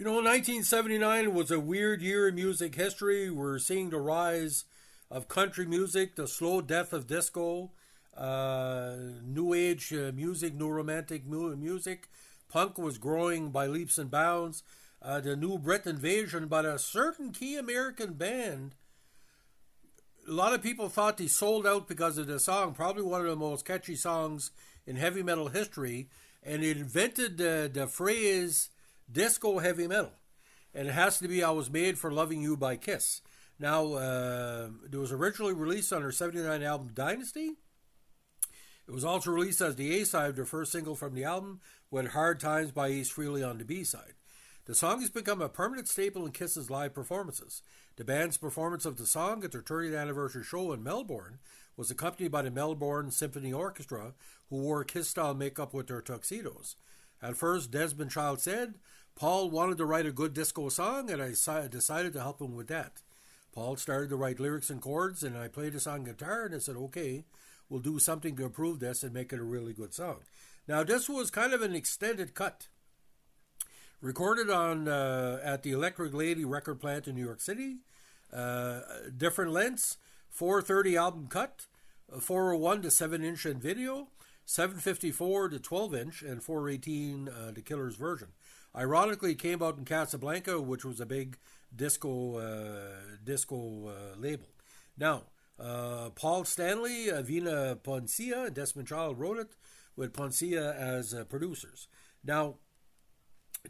1979 was a weird year in music history. We're seeing the rise of country music, the slow death of disco, new age music, new romantic music. Punk was growing by leaps and bounds. The new Brit invasion, but a certain key American band, a lot of people thought they sold out because of the song, probably one of the most catchy songs in heavy metal history, and it invented the phrase disco heavy metal. And it has to be I Was Made for Loving You by Kiss. Now, it was originally released on their 79 album Dynasty. It was also released as the A-side of their first single from the album, with Hard Times by Ace Frehley on the B-side. The song has become a permanent staple in Kiss's live performances. The band's performance of the song at their 30th anniversary show in Melbourne was accompanied by the Melbourne Symphony Orchestra, who wore Kiss-style makeup with their tuxedos. At first, Desmond Child said, Paul wanted to write a good disco song, and I decided to help him with that. Paul started to write lyrics and chords, and I played this on guitar, and I said, okay, we'll do something to improve this and make it a really good song. Now, this was kind of an extended cut. Recorded on at the Electric Lady record plant in New York City. Different lengths, 430 album cut, 401 to 7-inch in video, 754 to 12-inch, and 418 the Killer's version. Ironically, it came out in Casablanca, which was a big disco label. Now, Paul Stanley, Vina Poncia, and Desmond Child wrote it with Poncia as producers. Now,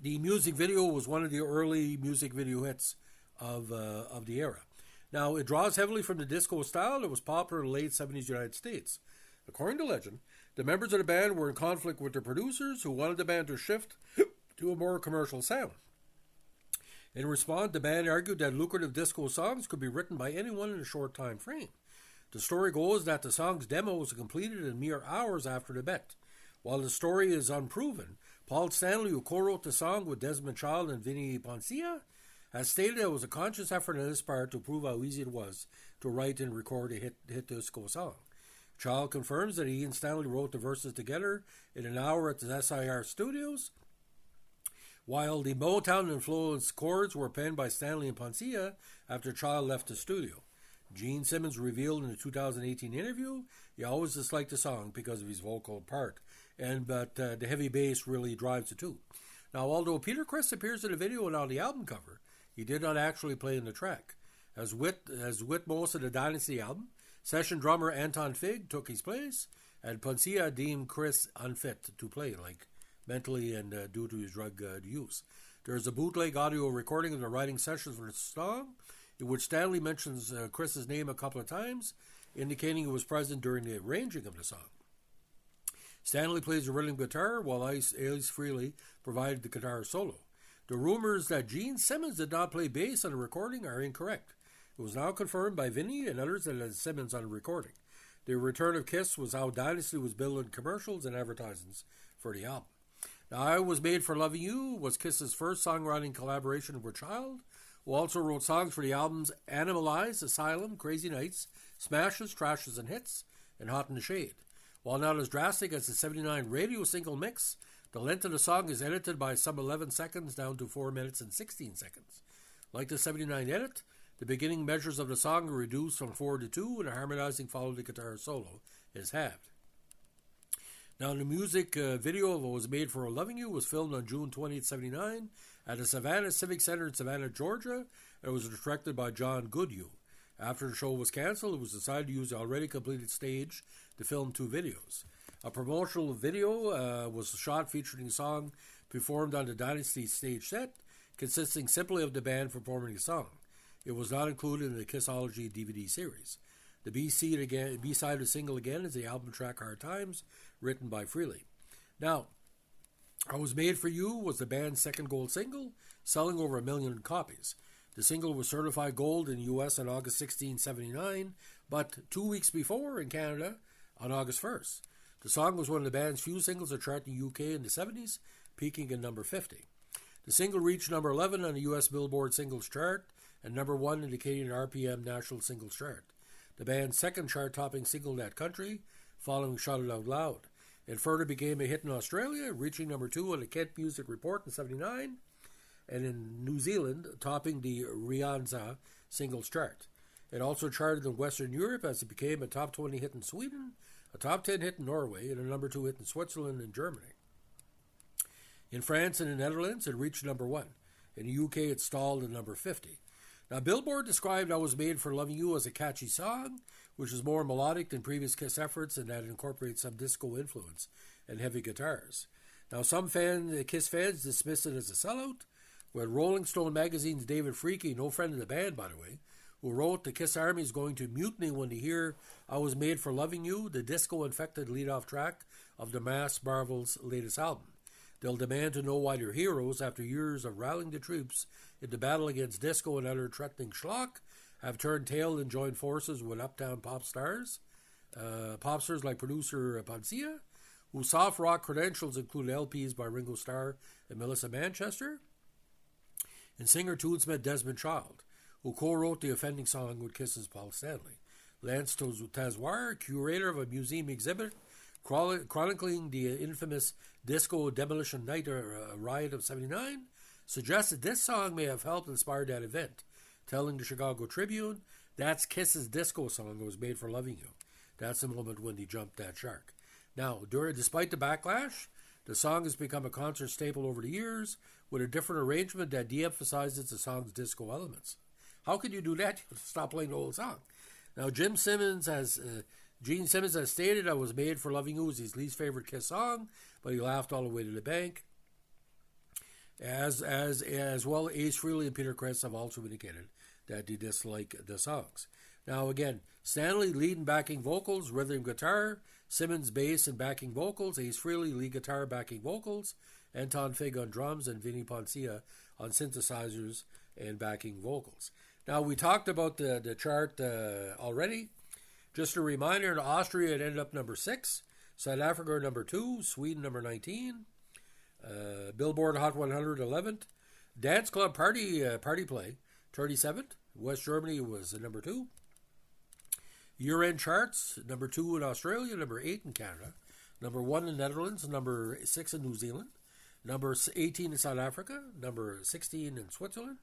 the music video was one of the early music video hits of the era. Now, it draws heavily from the disco style that was popular in the late 70s United States. According to legend, the members of the band were in conflict with their producers, who wanted the band to shift to a more commercial sound. In response, the band argued that lucrative disco songs could be written by anyone in a short time frame. The story goes that the song's demo was completed in mere hours after the bet. While the story is unproven, Paul Stanley, who co-wrote the song with Desmond Child and Vinnie Poncia, has stated it was a conscious effort on his part to prove how easy it was to write and record a hit disco song. Child confirms that he and Stanley wrote the verses together in an hour at the SIR studios, while the Motown-influenced chords were penned by Stanley and Poncia after Child left the studio. Gene Simmons revealed in a 2018 interview he always disliked the song because of his vocal part, but the heavy bass really drives it too. Now, although Peter Criss appears in the video and on the album cover, he did not actually play in the track. As with most of the Dynasty album, session drummer Anton Fig took his place, and Poncia deemed Criss unfit to play, like mentally and due to his drug use. There is a bootleg audio recording of the writing sessions for the song, in which Stanley mentions Chris's name a couple of times, indicating he was present during the arranging of the song. Stanley plays the rhythm guitar, while Ace Frehley provided the guitar solo. The rumors that Gene Simmons did not play bass on the recording are incorrect. It was now confirmed by Vinnie and others that it had Simmons on the recording. The return of Kiss was how Dynasty was billed in commercials and advertisements for the album. Now, I Was Made for Loving You was Kiss's first songwriting collaboration with Child, who also wrote songs for the albums Animalize, Asylum, Crazy Nights, Smashes, Trashes and Hits, and Hot in the Shade. While not as drastic as the 79 radio single mix, the length of the song is edited by some 11 seconds down to 4 minutes and 16 seconds. Like the 79 edit, the beginning measures of the song are reduced from 4 to 2, and the harmonizing followed the guitar solo is halved. Now, the music video of What Was Made for Loving You was filmed on June 20th, 79 at the Savannah Civic Center in Savannah, Georgia, and was directed by John Goodhue. After the show was canceled, it was decided to use the already completed stage to film 2 videos. A promotional video was shot featuring a song performed on the Dynasty stage set, consisting simply of the band performing the song. It was not included in the Kissology DVD series. The B-side of the single again is the album track Hard Times, written by Frehley. Now, I Was Made for You was the band's second gold single, selling over 1 million copies. The single was certified gold in the U.S. on August 16, 79, but 2 weeks before in Canada on August 1st. The song was one of the band's few singles that charted in the UK in the 70s, peaking at number 50. The single reached number 11 on the U.S. Billboard Singles Chart and number 1 in the Canadian RPM National Singles Chart. The band's second chart-topping single in that country, following Shout It Out Loud. It further became a hit in Australia, reaching number 2 on the Kent Music Report in 79, and in New Zealand, topping the Rianza singles chart. It also charted in Western Europe as it became a top 20 hit in Sweden, a top 10 hit in Norway, and a number 2 hit in Switzerland and Germany. In France and the Netherlands, it reached number 1. In the UK, it stalled at number 50. Now, Billboard described I Was Made for Loving You as a catchy song, which is more melodic than previous Kiss efforts and that incorporates some disco influence and heavy guitars. Now, some Kiss fans dismissed it as a sellout, but Rolling Stone magazine's David Freaky, no friend of the band, by the way, who wrote the Kiss Army is going to mutiny when they hear I Was Made for Loving You, the disco-infected lead-off track of the Masked Marvel's latest album. They'll demand to know why their heroes, after years of rallying the troops in the battle against disco and other threatening schlock, have turned tail and joined forces with uptown pop stars like producer Poncia, whose soft rock credentials include LPs by Ringo Starr and Melissa Manchester, and singer Toonsmith Desmond Child, who co-wrote the offending song with Kiss's Paul Stanley. Lance Tazwar, curator of a museum exhibit chronicling the infamous disco demolition night riot of '79, suggested this song may have helped inspire that event, telling the Chicago Tribune, "That's Kiss's disco song that was made for loving you." That's the moment when they jumped that shark. Now, despite the backlash, the song has become a concert staple over the years, with a different arrangement that de-emphasizes the song's disco elements. How could you do that? You stop playing the whole song. Now, Gene Simmons has stated, "I Was Made for Loving You" is his least favorite Kiss song, but he laughed all the way to the bank. As well, Ace Frehley and Peter Criss have also indicated that they dislike the songs. Now, again, Stanley lead and backing vocals, rhythm guitar, Simmons bass and backing vocals, Ace Frehley lead guitar, backing vocals, Anton Fig on drums, and Vinnie Poncia on synthesizers and backing vocals. Now, we talked about the chart already. Just a reminder, in Austria it ended up number 6, South Africa number 2, Sweden number 19, Billboard Hot 100 11th, Dance Club Party Play 37th, West Germany was number 2, year-end charts, number 2 in Australia, number 8 in Canada, number 1 in Netherlands, number 6 in New Zealand, number 18 in South Africa, number 16 in Switzerland,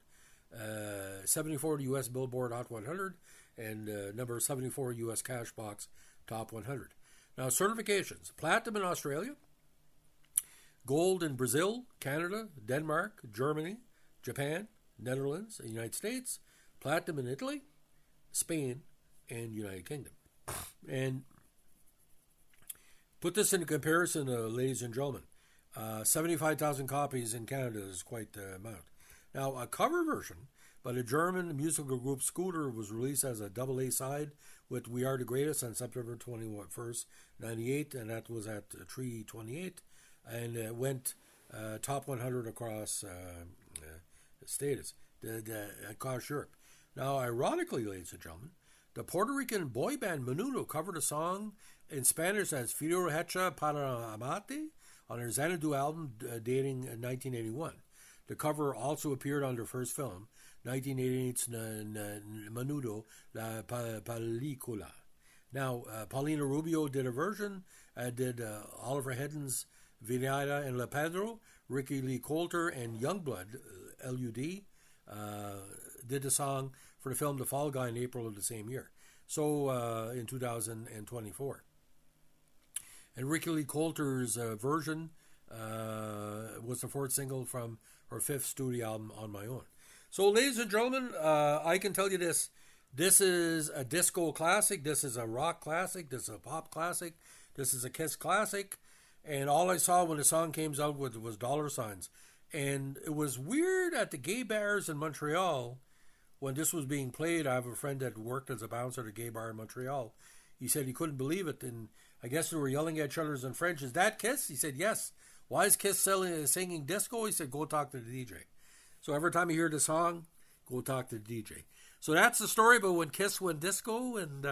74 U.S. Billboard Hot 100, and number 74 U.S. Cashbox Top 100. Now, certifications: platinum in Australia, gold in Brazil, Canada, Denmark, Germany, Japan, Netherlands, and United States, platinum in Italy, Spain, and United Kingdom. And put this into comparison, ladies and gentlemen. 75,000 copies in Canada is quite the amount. Now, a cover version by the German musical group Scooter was released as a double A side with We Are the Greatest on September 21st, 98, and that was at 328, and it went top 100 across status, across Europe. Now, ironically, ladies and gentlemen, the Puerto Rican boy band Menudo covered a song in Spanish as Filo Hecha para Amate on their Xanadu album dating 1981. The cover also appeared on their first film, 1988's Menudo, La Película. Now, Paulina Rubio did a version, did Oliver Heddens' Vinayda and La Pedro, Ricky Lee Coulter and Youngblood, LUD, did the song for the film The Fall Guy in April of the same year. So, in 2024. And Ricky Lee Coulter's version was the fourth single from her fifth studio album, On My Own. So, ladies and gentlemen, I can tell you this. This is a disco classic. This is a rock classic. This is a pop classic. This is a Kiss classic. And all I saw when the song came out was dollar signs. And it was weird at the gay bars in Montreal when this was being played. I have a friend that worked as a bouncer at a gay bar in Montreal. He said he couldn't believe it. And I guess they were yelling at each other in French. Is that Kiss? He said, yes. Why is Kiss singing disco? He said, go talk to the DJ. So every time you hear the song, go talk to the DJ. So that's the story about when Kiss went disco, and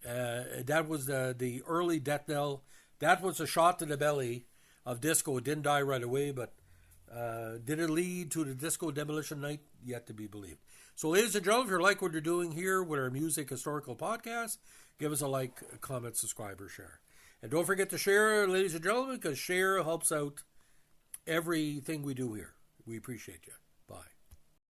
that was the early death knell. That was a shot to the belly of disco. It didn't die right away, but did it lead to the disco demolition night? Yet to be believed. So, ladies and gentlemen, if you like what you're doing here with our music historical podcast, give us a like, a comment, subscribe, or share. And don't forget to share, ladies and gentlemen, because share helps out everything we do here. We appreciate you. Bye.